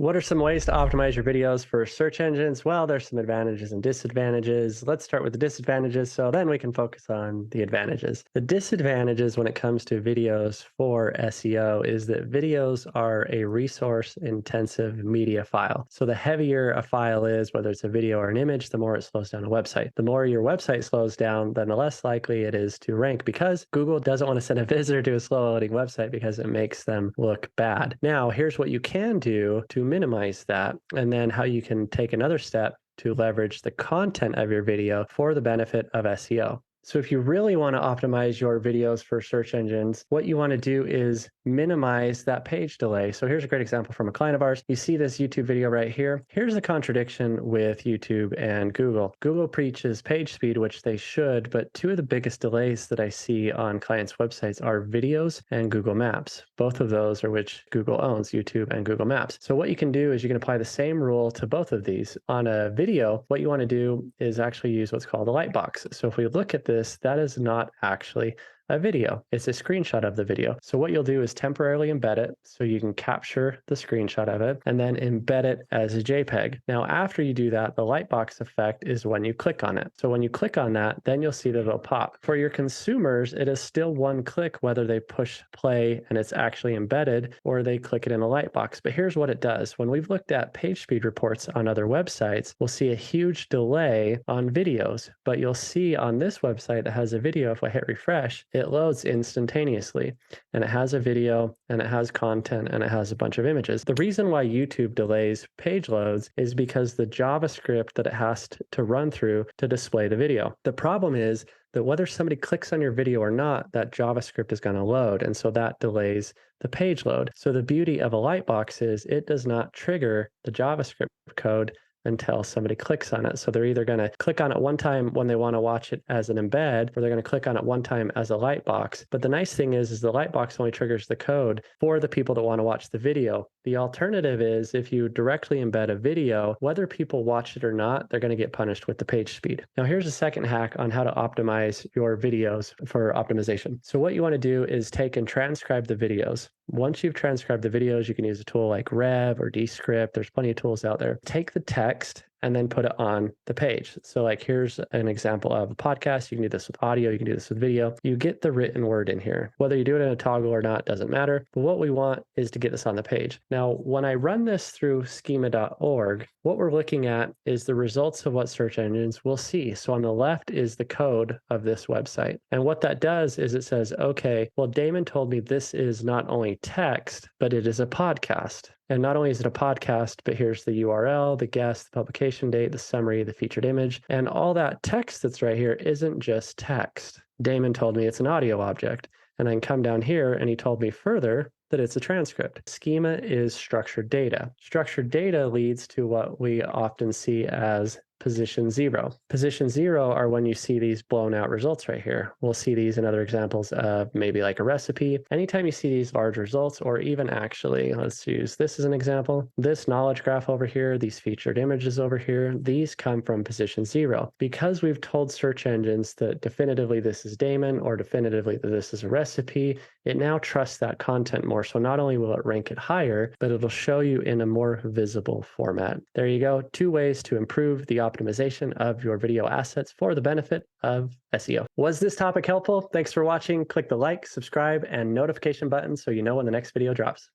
What are some ways to optimize your videos for search engines? Well, there's some advantages and disadvantages. Let's start with the disadvantages so then we can focus on the advantages. The disadvantages when it comes to videos for SEO is that videos are a resource intensive media file. So the heavier a file is, whether it's a video or an image, the more it slows down a website. The more your website slows down, then the less likely it is to rank because Google doesn't want to send a visitor to a slow loading website because it makes them look bad. Now, here's what you can do to minimize that, and then how you can take another step to leverage the content of your video for the benefit of SEO. So if you really want to optimize your videos for search engines, what you want to do is minimize that page delay. So here's a great example from a client of ours. You see this YouTube video right here. Here's the contradiction with YouTube and Google. Google preaches page speed, which they should, but two of the biggest delays that I see on clients' websites are videos and Google Maps. Both of those are which Google owns, YouTube and Google Maps. So what you can do is you can apply the same rule to both of these. On a video, what you want to do is actually use what's called a lightbox. So if we look at this, that is not actually a video. It's a screenshot of the video. So what you'll do is temporarily embed it so you can capture the screenshot of it and then embed it as a JPEG. Now, after you do that, the lightbox effect is when you click on it. So when you click on that, then you'll see that it'll pop. For your consumers, it is still one click whether they push play and it's actually embedded or they click it in a lightbox. But here's what it does. When we've looked at page speed reports on other websites, we'll see a huge delay on videos. But you'll see on this website that has a video, if I hit refresh, it loads instantaneously and it has a video and it has content and it has a bunch of images. The reason why YouTube delays page loads is because the JavaScript that it has to run through to display the video. The problem is that whether somebody clicks on your video or not, that JavaScript is going to load. And so that delays the page load. So the beauty of a lightbox is it does not trigger the JavaScript code until somebody clicks on it. So they're either going to click on it one time when they want to watch it as an embed, or they're going to click on it one time as a lightbox. But the nice thing is the lightbox only triggers the code for the people that want to watch the video. The alternative is if you directly embed a video, whether people watch it or not, they're going to get punished with the page speed. Now here's a second hack on how to optimize your videos for optimization. So what you want to do is take and transcribe the videos. Once you've transcribed the videos, you can use a tool like Rev or Descript. There's plenty of tools out there. Take the text and then put it on the page. So like here's an example of a podcast. You can do this with audio. You can do this with video. You get the written word in here. Whether you do it in a toggle or not doesn't matter. But what we want is to get this on the page. Now, when I run this through schema.org, what we're looking at is the results of what search engines will see. So on the left is the code of this website. And what that does is it says, okay, well, Damon told me this is not only text, but it is a podcast. And not only is it a podcast, but here's the URL, the guest, the publication date, the summary, the featured image, and all that text that's right here isn't just text. Damon told me it's an audio object. And I can come down here and he told me further that it's a transcript. Schema is structured data. Structured data leads to what we often see as position zero. Position zero are when you see these blown out results right here. We'll see these in other examples of maybe like a recipe. Anytime you see these large results, or even actually, let's use this as an example. This knowledge graph over here, these featured images over here, these come from position zero. Because we've told search engines that definitively this is Damon or definitively that this is a recipe, it now trusts that content more. So not only will it rank it higher, but it'll show you in a more visible format. There you go. 2 ways to improve the optimization of your video assets for the benefit of SEO. Was this topic helpful? Thanks for watching. Click the like, subscribe, and notification button so you know when the next video drops.